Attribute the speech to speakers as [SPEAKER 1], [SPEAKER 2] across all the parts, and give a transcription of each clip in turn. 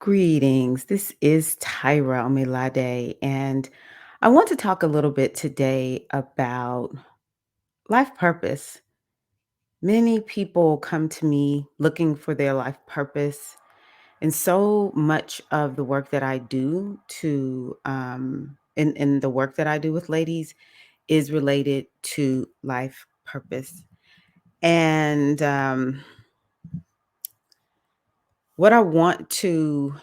[SPEAKER 1] Greetings. This is Tyra Omilade, and I want to talk a little bit today about life purpose. Many people come to me looking for their life purpose, and so much of the work that I do in the work that I do with ladies is related to life purpose. And what I want to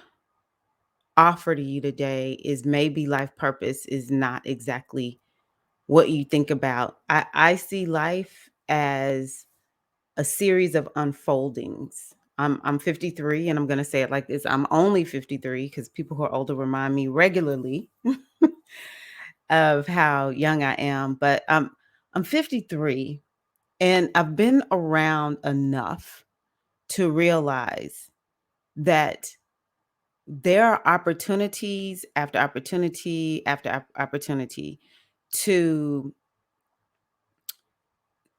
[SPEAKER 1] offer to you today is maybe life purpose is not exactly what you think about. I see life as a series of unfoldings. I'm 53 and I'm going to say it like this. I'm only 53 because people who are older remind me regularly of how young I am, but I'm 53 and I've been around enough to realize that there are opportunities after opportunity after opportunity to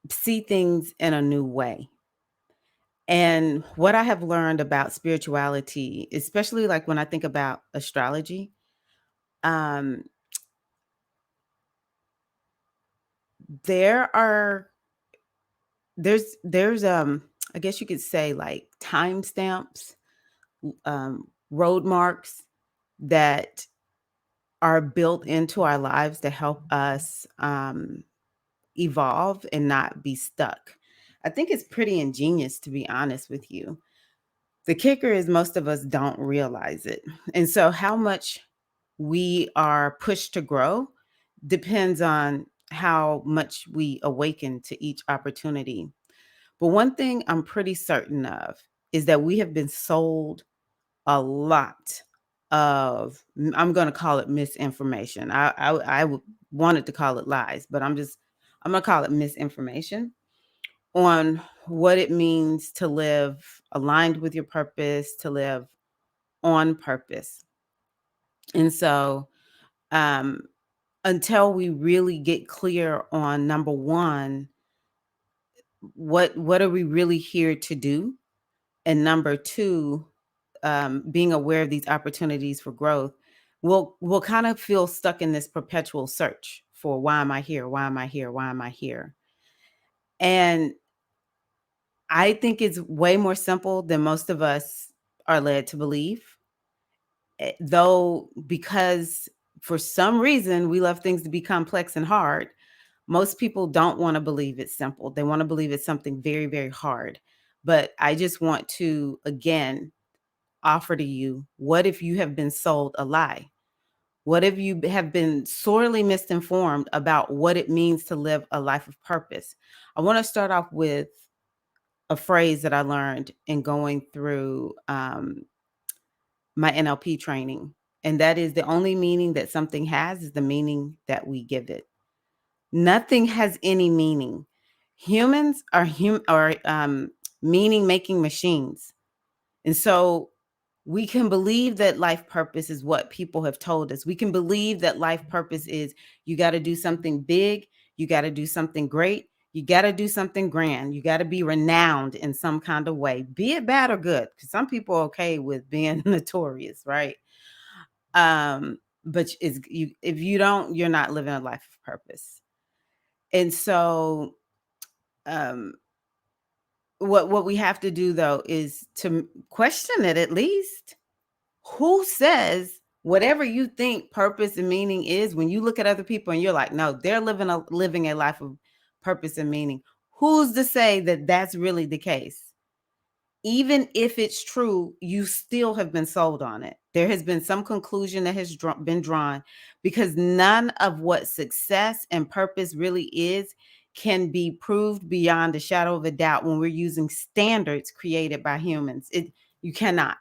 [SPEAKER 1] see things in a new way. And what I have learned about spirituality, especially like when I think about astrology, um, there are there's I guess you could say like timestamps, road marks that are built into our lives to help us evolve and not be stuck. I think it's pretty ingenious, to be honest with you. The kicker is most of us don't realize it. And so, how much we are pushed to grow depends on how much we awaken to each opportunity. But one thing I'm pretty certain of is that we have been sold a lot of, I'm going to call it misinformation. Wanted to call it lies, but I'm going to call it misinformation on what it means to live aligned with your purpose, to live on purpose. And so, um, until we really get clear on number one, what are we really here to do? And number two, being aware of these opportunities for growth, we'll kind of feel stuck in this perpetual search for why am I here? Why am I here? Why am I here? And I think it's way more simple than most of us are led to believe. Though, because for some reason we love things to be complex and hard, most people don't want to believe it's simple. They want to believe it's something very, very hard. But I just want to, again, offer to you, what if you have been sold a lie? What if you have been sorely misinformed about what it means to live a life of purpose? I want to start off with a phrase that I learned in going through my NLP training. And that is, the only meaning that something has is the meaning that we give it. Nothing has any meaning. Humans are meaning making machines. And so we can believe that life purpose is what people have told us. We can believe that life purpose is you got to do something big, you got to do something great, you got to do something grand, you got to be renowned in some kind of way, be it bad or good, because some people are okay with being notorious, right? But if you don't, you're not living a life of purpose. And so um what we have to do though is to question it at least. Who says whatever you think purpose and meaning is, when you look at other people and you're like, no, they're living a life of purpose and meaning? Who's to say that that's really the case? Even if it's true, you still have been sold on it. There has been some conclusion that has been drawn, because none of what success and purpose really is can be proved beyond a shadow of a doubt when we're using standards created by humans. You cannot.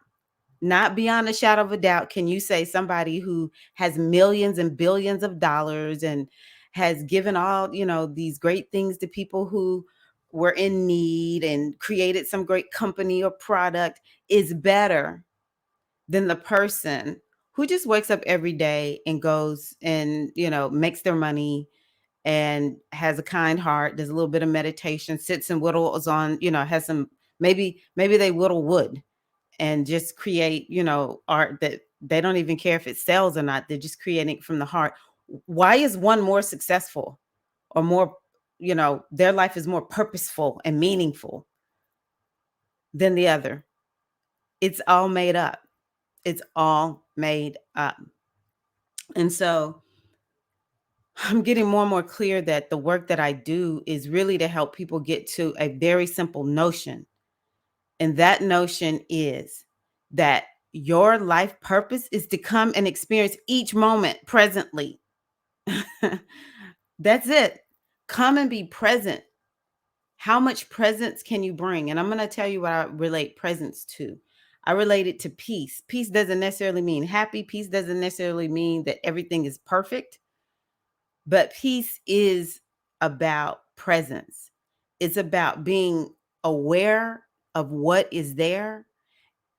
[SPEAKER 1] Not beyond a shadow of a doubt can you say somebody who has millions and billions of dollars and has given all, these great things to people who were in need and created some great company or product, is better than the person who just wakes up every day and goes and, makes their money and has a kind heart, does a little bit of meditation, sits and whittles on, has some, maybe they whittle wood and just create, art that they don't even care if it sells or not. They're just creating it from the heart. Why is one more successful or more, their life is more purposeful and meaningful than the other? It's all made up. It's all made up. And so I'm getting more and more clear that the work that I do is really to help people get to a very simple notion. And that notion is that your life purpose is to come and experience each moment presently. That's it. Come and be present. How much presence can you bring? And I'm going to tell you what I relate presence to. I relate it to peace. Peace doesn't necessarily mean happy. Peace doesn't necessarily mean that everything is perfect. But peace is about presence. It's about being aware of what is there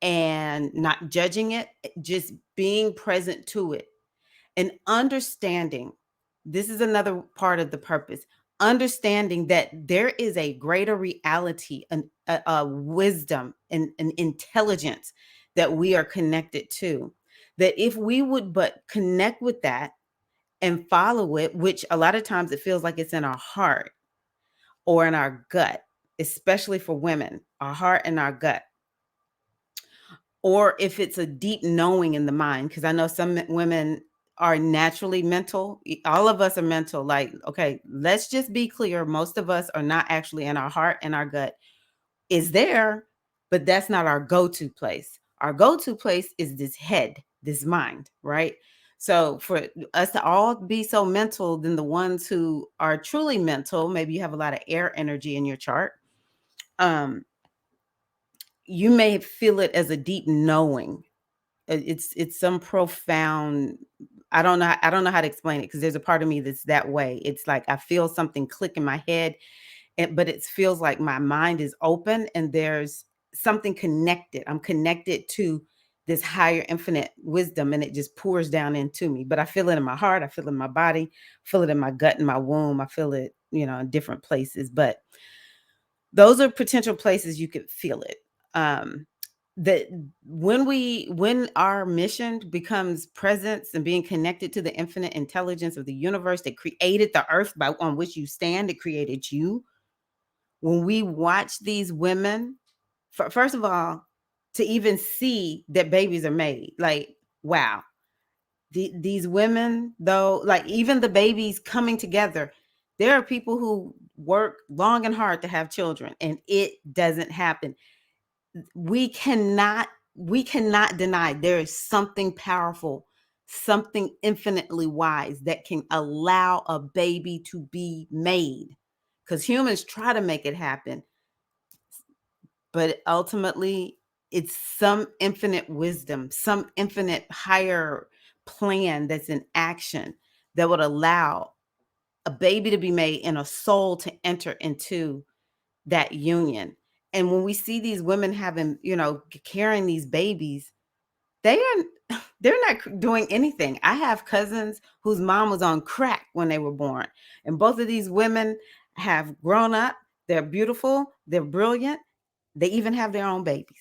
[SPEAKER 1] and not judging it, just being present to it and understanding. This is another part of the purpose. Understanding that there is a greater reality, a wisdom, and an intelligence that we are connected to. That if we would but connect with that and follow it, which a lot of times it feels like it's in our heart or in our gut, especially for women, our heart and our gut. Or if it's a deep knowing in the mind, because I know some women are naturally mental. All of us are mental. Like, okay, let's just be clear. Most of us are not actually in our heart, and our gut is there, but that's not our go-to place. Our go-to place is this head, this mind, right? So for us to all be so mental, then the ones who are truly mental, maybe you have a lot of air energy in your chart. You may feel it as a deep knowing. It's some profound, I don't know how to explain it, because there's a part of me that's that way. It's like I feel something click in my head, but it feels like my mind is open and there's something connected. I'm connected to this higher infinite wisdom, and it just pours down into me. But I feel it in my heart, I feel it in my body, feel it in my gut and my womb. I feel it, in different places. But those are potential places you could feel it. That when our mission becomes presence and being connected to the infinite intelligence of the universe that created the earth on which you stand, it created you. When we watch these women, first of all, to even see that babies are made, like, wow. These women, though, like even the babies coming together, there are people who work long and hard to have children, and it doesn't happen. We cannot deny there is something powerful, something infinitely wise that can allow a baby to be made, because humans try to make it happen, but ultimately it's some infinite wisdom, some infinite higher plan that's in action that would allow a baby to be made and a soul to enter into that union. And when we see these women having, carrying these babies, they are they're not doing anything. I have cousins whose mom was on crack when they were born. And both of these women have grown up. They're beautiful, they're brilliant. They even have their own babies.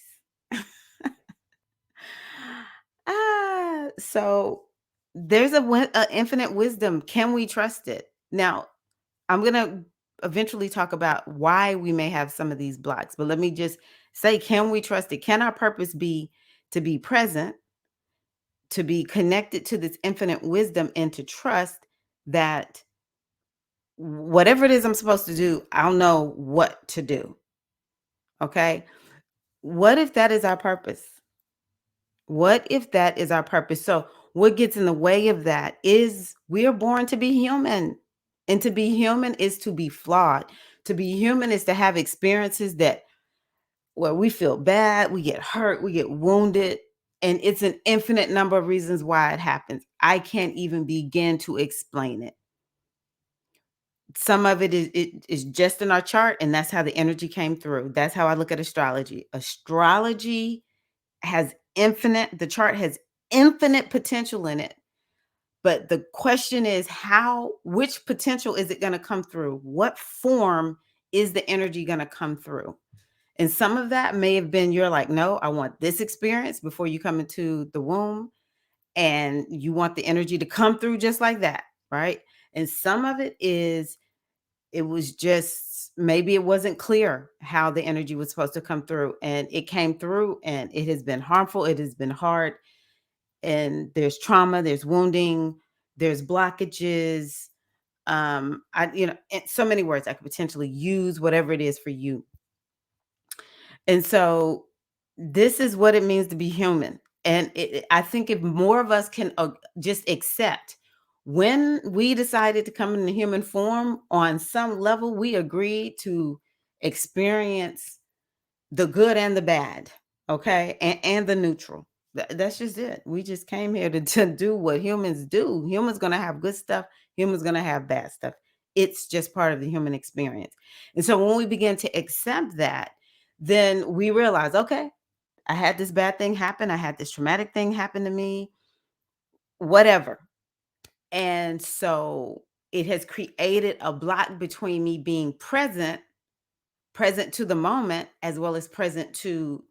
[SPEAKER 1] So there's a infinite wisdom. Can we trust it? Now, I'm going to eventually talk about why we may have some of these blocks, but let me just say, can we trust it? Can our purpose be to be present, to be connected to this infinite wisdom, and to trust that whatever it is I'm supposed to do, I'll know what to do? Okay. What if that is our purpose? What if that is our purpose? So, what gets in the way of that is we are born to be human. And to be human is to be flawed. To be human is to have experiences that where we feel bad, we get hurt, we get wounded, and it's an infinite number of reasons why it happens. I can't even begin to explain it. Some of it is just in our chart, and that's how the energy came through. That's how I look at astrology. Astrology has the chart has infinite potential in it. But the question is which potential is it going to come through? What form is the energy going to come through? And some of that may have been you're like, no, I want this experience before you come into the womb. And you want the energy to come through just like that. Right. And some of it is, it was just maybe it wasn't clear how the energy was supposed to come through. And it came through and it has been harmful. It has been hard. And there's trauma, there's wounding, there's blockages. So many words I could potentially use, whatever it is for you. And so this is what it means to be human. And I think if more of us can just accept when we decided to come in the human form, on some level, we agreed to experience the good and the bad, okay? And the neutral. That's just it. We just came here to do what humans do. Humans going to have good stuff, humans going to have bad stuff. It's just part of the human experience. And so when we begin to accept that, then we realize, okay, I had this bad thing happen, I had this traumatic thing happen to me, whatever. And so it has created a block between me being present to the moment, as well as present to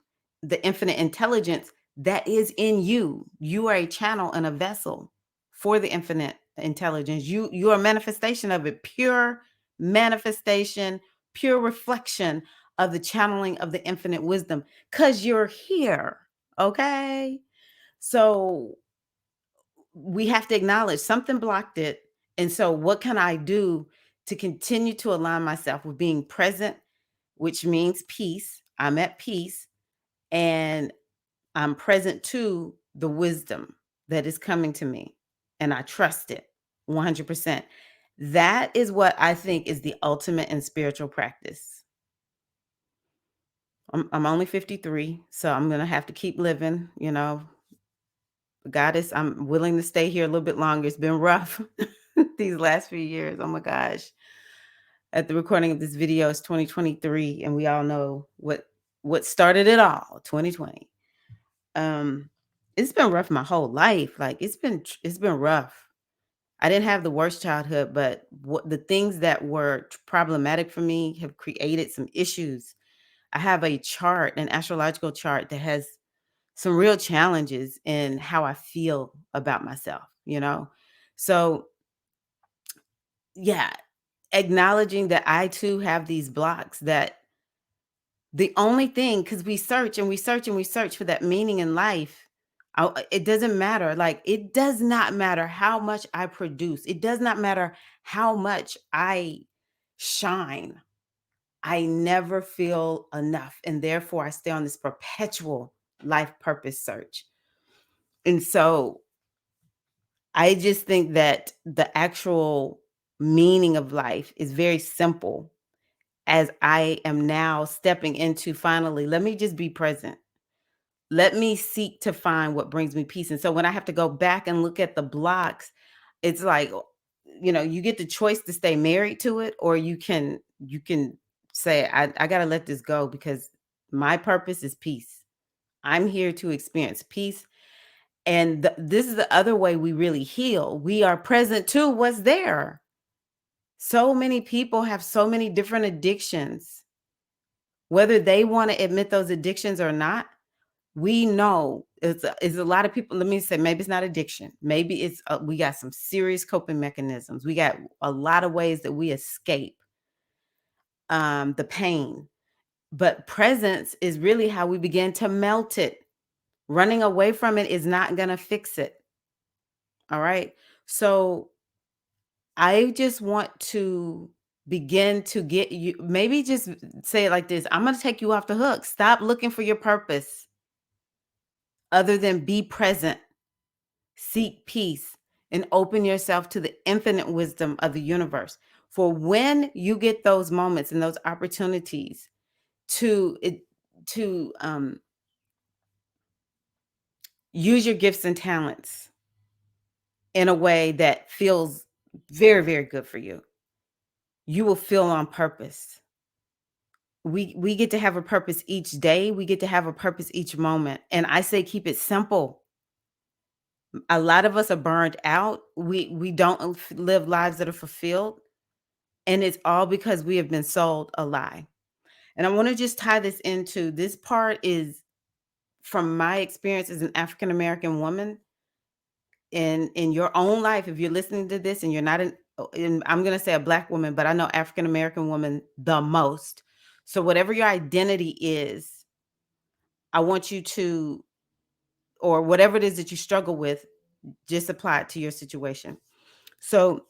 [SPEAKER 1] the infinite intelligence that is in you. You are a channel and a vessel for the infinite intelligence. You are a manifestation of it, pure manifestation, pure reflection of the channeling of the infinite wisdom, because you're here. Okay. So we have to acknowledge something blocked it. And so what can I do to continue to align myself with being present, which means peace? I'm at peace and I'm present to the wisdom that is coming to me, and I trust it 100%. That is what I think is the ultimate in spiritual practice. I'm only 53, so I'm going to have to keep living, Goddess, I'm willing to stay here a little bit longer. It's been rough these last few years. Oh my gosh. At the recording of this video, it's 2023, and we all know what started it all, 2020. It's been rough my whole life. Like it's been rough. I didn't have the worst childhood, but the things that were problematic for me have created some issues. I have a chart, an astrological chart that has some real challenges in how I feel about myself. So, yeah, acknowledging that I too have these blocks, that the only thing, because we search and we search and we search for that meaning in life. It doesn't matter. Like, it does not matter how much I produce. It does not matter how much I shine. I never feel enough. And therefore, I stay on this perpetual life purpose search. And so I just think that the actual meaning of life is very simple, as I am now stepping into, finally, let me just be present. Let me seek to find what brings me peace. And so when I have to go back and look at the blocks, it's like, you get the choice to stay married to it, or you can say, I got to let this go, because my purpose is peace. I'm here to experience peace. And this is the other way we really heal. We are present to what's there. So many people have so many different addictions. Whether they want to admit those addictions or not, we know it's a lot of people. Let me say, maybe it's not addiction. Maybe it's we got some serious coping mechanisms. We got a lot of ways that we escape the pain. But presence is really how we begin to melt it. Running away from it is not going to fix it. All right. So I just want to begin to get you, maybe just say it like this: I'm going to take you off the hook. Stop looking for your purpose other than be present, seek peace, and open yourself to the infinite wisdom of the universe. For when you get those moments and those opportunities to use your gifts and talents in a way that feels very, very good for you, you will feel on purpose. We get to have a purpose each day. We get to have a purpose each moment. And I say keep it simple. A lot of us are burned out. We don't live lives that are fulfilled. And it's all because we have been sold a lie. And I want to just tie this into this part is from my experience as an African American woman in your own life. If you're listening to this and you're not I'm going to say a Black woman, but I know African American woman the most. So whatever your identity is, I want you to, or whatever it is that you struggle with, just apply it to your situation. So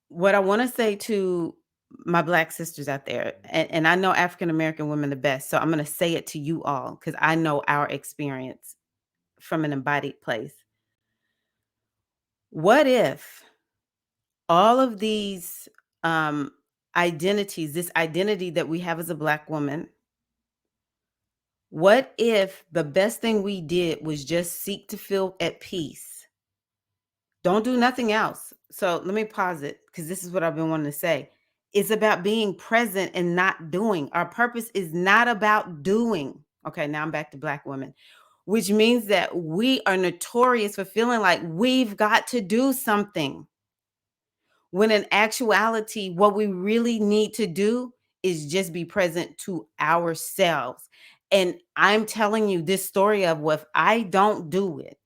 [SPEAKER 1] what I want to say to my Black sisters out there, and I know African American women the best, so I'm going to say it to you all because I know our experience from an embodied place. What if all of these identities, this identity that we have as a Black woman, what if the best thing we did was just seek to feel at peace? Don't do nothing else. So let me pause it because this is what I've been wanting to say. It's about being present and not doing. Our purpose is not about doing. Okay, now I'm back to Black women, which means that we are notorious for feeling like we've got to do something. When in actuality, what we really need to do is just be present to ourselves. And I'm telling you this story of, well, if I don't do it,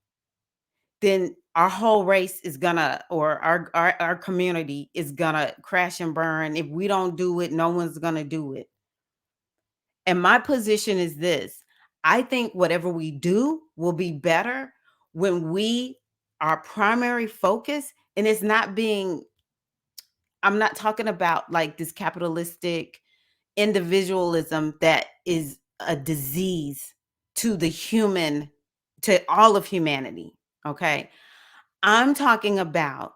[SPEAKER 1] then our whole race is gonna, or our community is gonna crash and burn. If we don't do it, no one's gonna do it. And my position is this: I think whatever we do will be better when our primary focus, and it's not being, I'm not talking about like this capitalistic individualism that is a disease to the human, to all of humanity. Okay. I'm talking about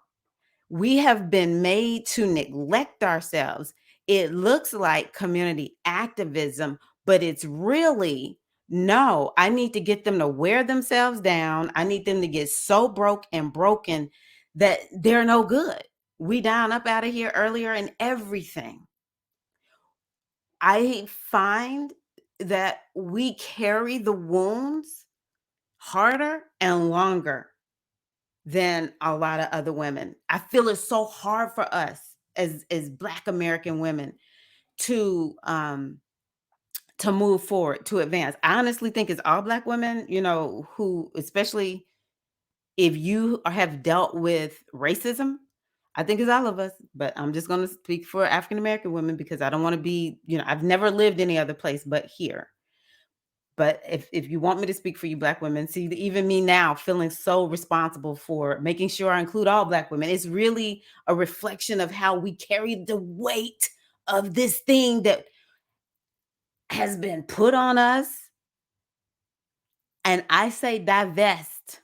[SPEAKER 1] we have been made to neglect ourselves. It looks like community activism, but it's really no, I need to get them to wear themselves down. I need them to get so broke and broken that they're no good. We down up out of here earlier and everything. I find that we carry the wounds harder and longer than a lot of other women. I feel it's so hard for us as Black American women to move forward, to advance. I honestly think it's all Black women, who, especially if you have dealt with racism, I think it's all of us, but I'm just going to speak for African American women because I don't want to be, I've never lived any other place but here. But if you want me to speak for you Black women, see, even me now feeling so responsible for making sure I include all Black women, it's really a reflection of how we carry the weight of this thing that has been put on us. And I say divest.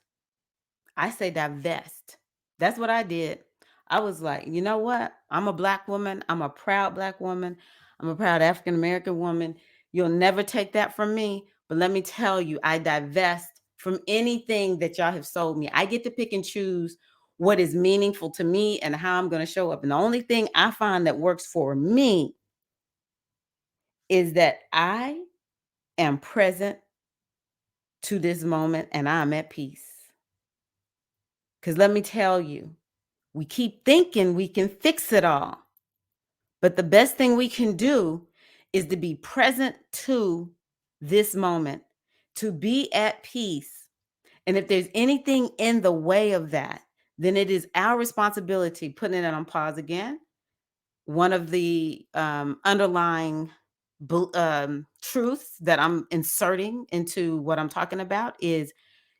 [SPEAKER 1] I say divest. That's what I did. I was like, you know what? I'm a Black woman. I'm a proud Black woman. I'm a proud African American woman. You'll never take that from me. But let me tell you, I divest from anything that y'all have sold me. I get to pick and choose what is meaningful to me and how I'm going to show up. And the only thing I find that works for me is that I am present to this moment and I'm at peace. Because let me tell you, we keep thinking we can fix it all. But the best thing we can do is to be present to this moment, to be at peace. And if there's anything in the way of that, then it is our responsibility, putting it on pause again. One of the underlying truths that I'm inserting into what I'm talking about is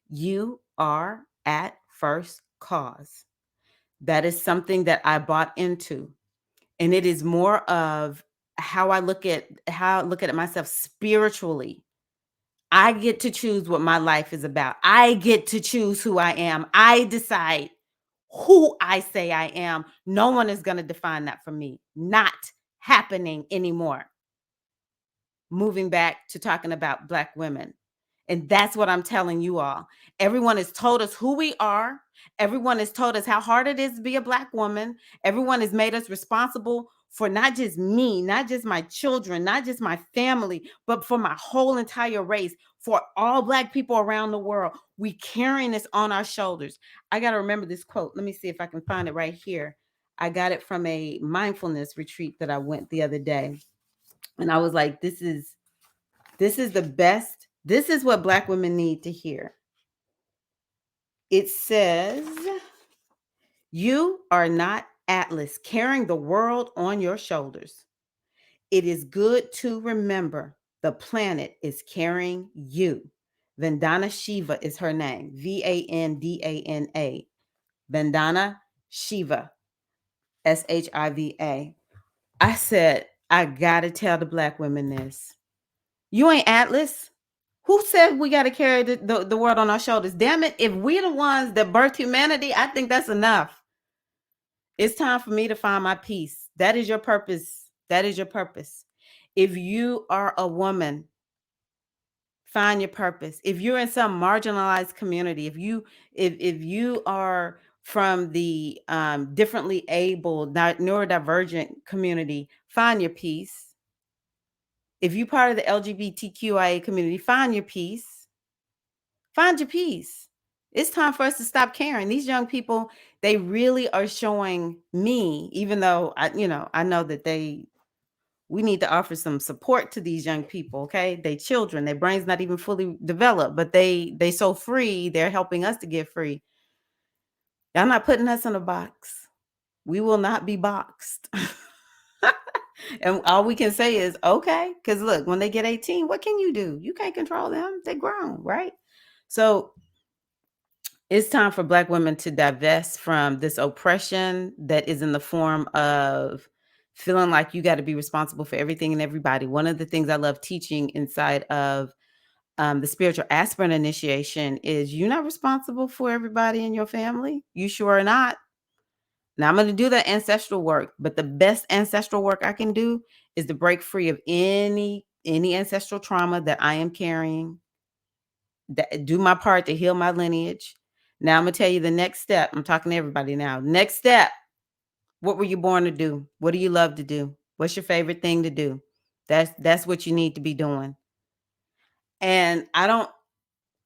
[SPEAKER 1] you are at first cause. That is something that I bought into. And it is more of how I look at it myself spiritually. I get to choose what my life is about. I get to choose who I am. I decide who I say I am. No one is going to define that for me. Not happening anymore. Moving back to talking about Black women. And that's what I'm telling you all. Everyone has told us who we are. Everyone has told us how hard it is to be a Black woman. Everyone has made us responsible for not just me, not just my children, not just my family, but for my whole entire race, for all Black people around the world. We carrying this on our shoulders. I got to remember this quote. Let me see if I can find it right here. I got it from a mindfulness retreat that I went the other day. And I was like, this is the best. This is what Black women need to hear. It says, you are not Atlas carrying the world on your shoulders. It is good to remember the planet is carrying you. Vandana Shiva is her name. Vandana. Vandana Shiva. Shiva. I said, I gotta tell the Black women this. You ain't Atlas. Who said we gotta carry the world on our shoulders? Damn it. If we're the ones that birthed humanity, I think that's enough. It's time for me to find my peace. That is your purpose. That is your purpose. If you are a woman, find your purpose. If you're in some marginalized community, if you are from the differently able, neurodivergent community, find your peace. If you're part of the LGBTQIA community, find your peace. Find your peace. It's time for us to stop caring. These young people, they really are showing me, even though I know that we need to offer some support to these young people. Okay, they children, their brains not even fully developed, but they so free. They're helping us to get free. Y'all not putting us in a box. We will not be boxed. And all we can say is okay, because look, when they get 18, what can you do? You can't control them. They're grown, right? So it's time for Black women to divest from this oppression that is in the form of feeling like you got to be responsible for everything and everybody. One of the things I love teaching inside of the spiritual aspirant initiation is you're not responsible for everybody in your family. You sure are not. Now I'm going to do that ancestral work, but the best ancestral work I can do is to break free of any ancestral trauma that I am carrying, do my part to heal my lineage. Now I'm going to tell you the next step. I'm talking to everybody now. Next step. What were you born to do? What do you love to do? What's your favorite thing to do? That's what you need to be doing. And I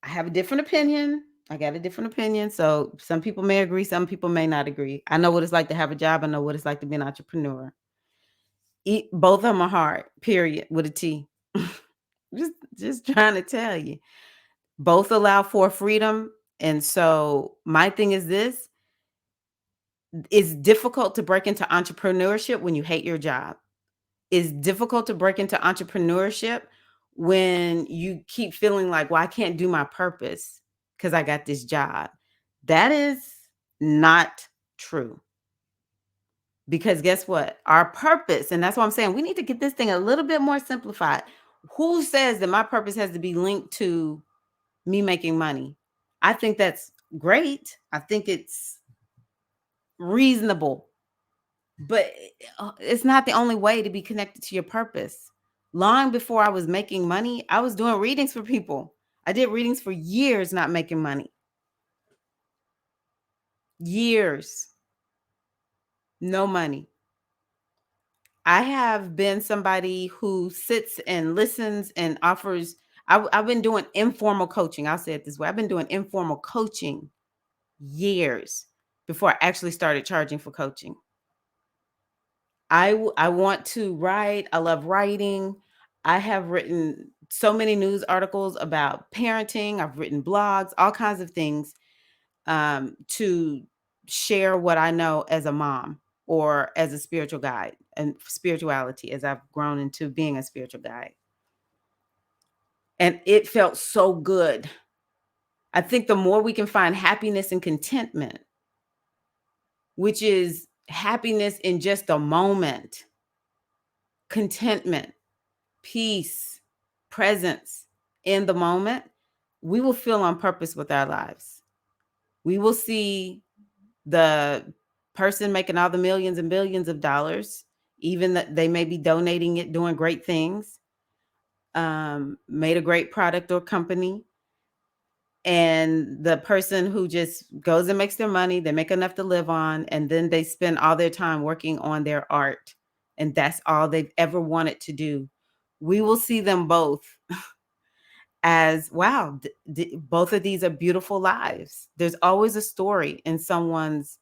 [SPEAKER 1] have a different opinion. I got a different opinion. So some people may agree, some people may not agree. I know what it's like to have a job. I know what it's like to be an entrepreneur. Both of them are hard, period, with a T. just trying to tell you. Both allow for freedom. And so my thing is this. It's difficult to break into entrepreneurship when you hate your job. It's difficult to break into entrepreneurship when you keep feeling like, well, I can't do my purpose because I got this job. That is not true. Because guess what? Our purpose, and that's what I'm saying, we need to get this thing a little bit more simplified. Who says that my purpose has to be linked to me making money? I think that's great. I think it's reasonable, but it's not the only way to be connected to your purpose. Long before I was making money, I was doing readings for people. I did readings for years, not making money. Years. No money. I have been somebody who sits and listens and offers. I've been doing informal coaching. I'll say it this way. I've been doing informal coaching years before I actually started charging for coaching. I want to write. I love writing. I have written so many news articles about parenting. I've written blogs, all kinds of things to share what I know as a mom or as a spiritual guide and spirituality as I've grown into being a spiritual guide. And it felt so good. I think the more we can find happiness and contentment, which is happiness in just a moment, contentment, peace, presence in the moment, we will feel on purpose with our lives. We will see the person making all the millions and billions of dollars, even that they may be donating it, doing great things, made a great product or company. And the person who just goes and makes their money, they make enough to live on, and then they spend all their time working on their art. And that's all they've ever wanted to do. We will see them both as, wow, both of these are beautiful lives. There's always a story in someone's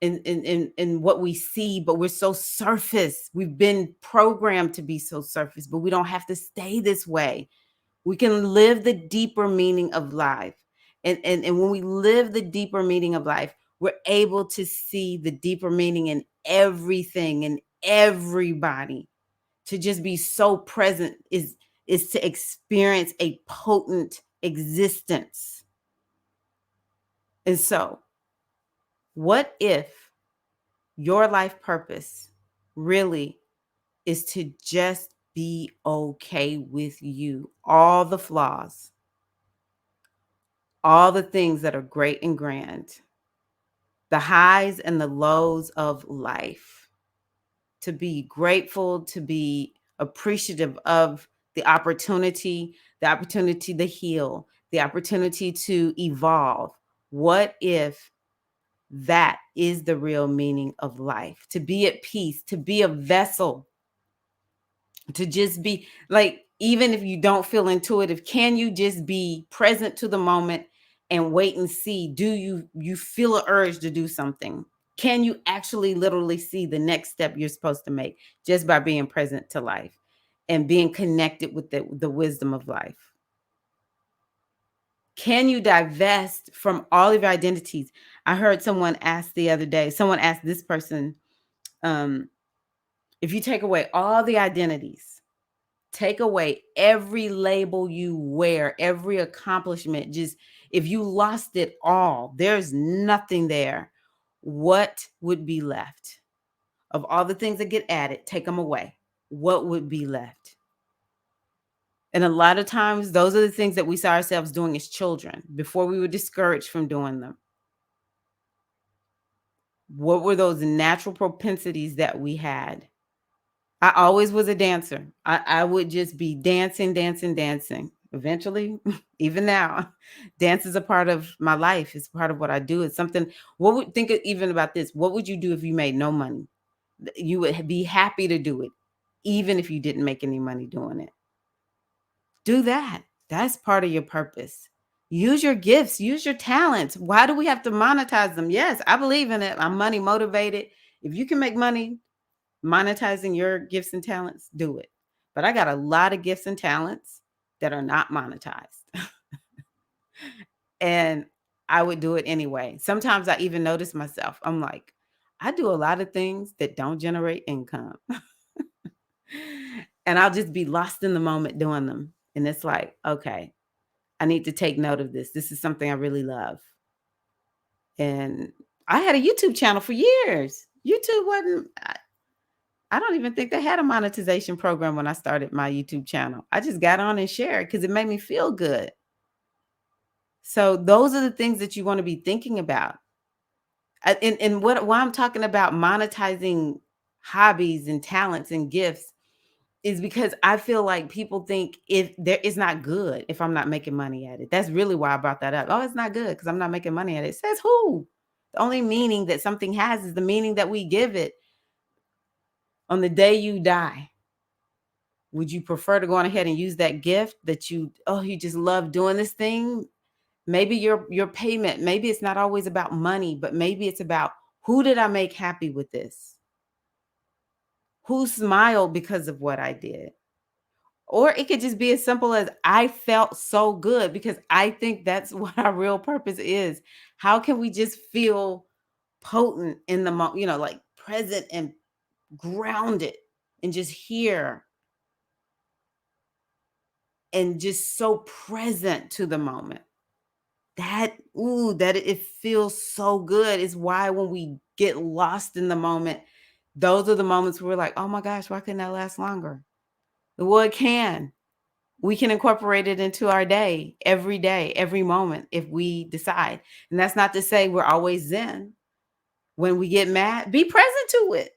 [SPEAKER 1] in what we see, but we're so surface. We've been programmed to be so surface, but we don't have to stay this way. We can live the deeper meaning of life. And when we live the deeper meaning of life, we're able to see the deeper meaning in everything and everybody. To just be so present is to experience a potent existence. And so, what if your life purpose really is to just be okay with you, all the flaws, all the things that are great and grand, the highs and the lows of life, to be grateful, to be appreciative of the opportunity to heal, the opportunity to evolve. What if that is the real meaning of life? To be at peace, to be a vessel, to just be like, even if you don't feel intuitive, can you just be present to the moment and wait and see? Do you feel an urge to do something? Can you actually literally see the next step you're supposed to make just by being present to life and being connected with the wisdom of life? Can you divest from all of your identities? I heard someone ask the other day, someone asked this person, if you take away all the identities, take away every label you wear, every accomplishment, just if you lost it all, there's nothing there. What would be left? Of all the things that get added, take them away. What would be left? And a lot of times, those are the things that we saw ourselves doing as children before we were discouraged from doing them. What were those natural propensities that we had? I always was a dancer. I would just be dancing, dancing, dancing. Eventually, even now, dance is a part of my life. It's part of what I do. It's something. What would think even about this? What would you do if you made no money? You would be happy to do it, even if you didn't make any money doing it. Do that. That's part of your purpose. Use your gifts, use your talents. Why do we have to monetize them? Yes, I believe in it. I'm money motivated. If you can make money monetizing your gifts and talents, do it. But I got a lot of gifts and talents that are not monetized. And I would do it anyway. Sometimes I even notice myself. I'm like, I do a lot of things that don't generate income. And I'll just be lost in the moment doing them. And it's like, okay, I need to take note of this. This is something I really love. And I had a YouTube channel for years. YouTube wasn't, I don't even think they had a monetization program when I started my YouTube channel. I just got on and shared because it made me feel good. So those are the things that you want to be thinking about. And why I'm talking about monetizing hobbies and talents and gifts is because I feel like people think if there is not good if I'm not making money at it. That's really why I brought that up. Oh, it's not good because I'm not making money at it. Says who? The only meaning that something has is the meaning that we give it. On the day you die, would you prefer to go on ahead and use that gift that you just love doing this thing? Maybe your payment, maybe it's not always about money, but maybe it's about who did I make happy with this? Who smiled because of what I did? Or it could just be as simple as I felt so good, because I think that's what our real purpose is. How can we just feel potent in the moment, like present and grounded and just here and just so present to the moment? That it feels so good is why when we get lost in the moment, those are the moments where we're like, oh my gosh, why couldn't that last longer? Well, it can. We can incorporate it into our day, every moment, if we decide. And that's not to say we're always zen. When we get mad, be present to it.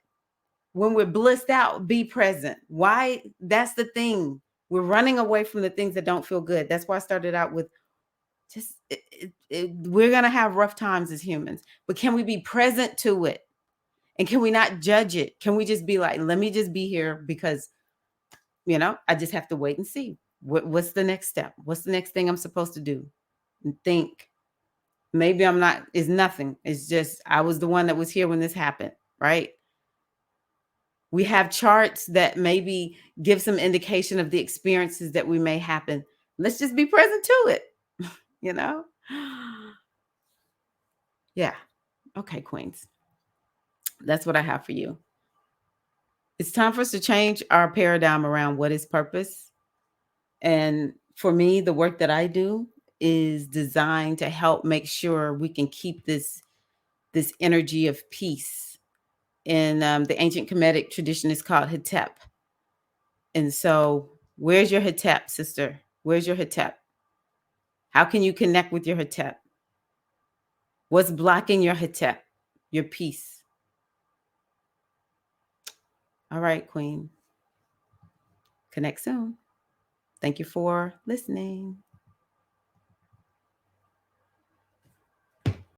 [SPEAKER 1] When we're blissed out, be present. Why? That's the thing. We're running away from the things that don't feel good. That's why I started out with just we're going to have rough times as humans, but can we be present to it? And can we not judge it? Can we just be like, let me just be here because, I just have to wait and see. What's the next step? What's the next thing I'm supposed to do? And think. Maybe I'm not, it's nothing. It's just I was the one that was here when this happened, right? We have charts that maybe give some indication of the experiences that we may happen. Let's just be present to it, you know? Yeah. Okay, Queens. That's what I have for you. It's time for us to change our paradigm around what is purpose. And for me, the work that I do is designed to help make sure we can keep this energy of peace. In the ancient Kemetic tradition is called Hetep. And so, where's your Hetep, sister? Where's your Hetep? How can you connect with your Hetep? What's blocking your Hetep, your peace? All right, Queen. Connect soon. Thank you for listening.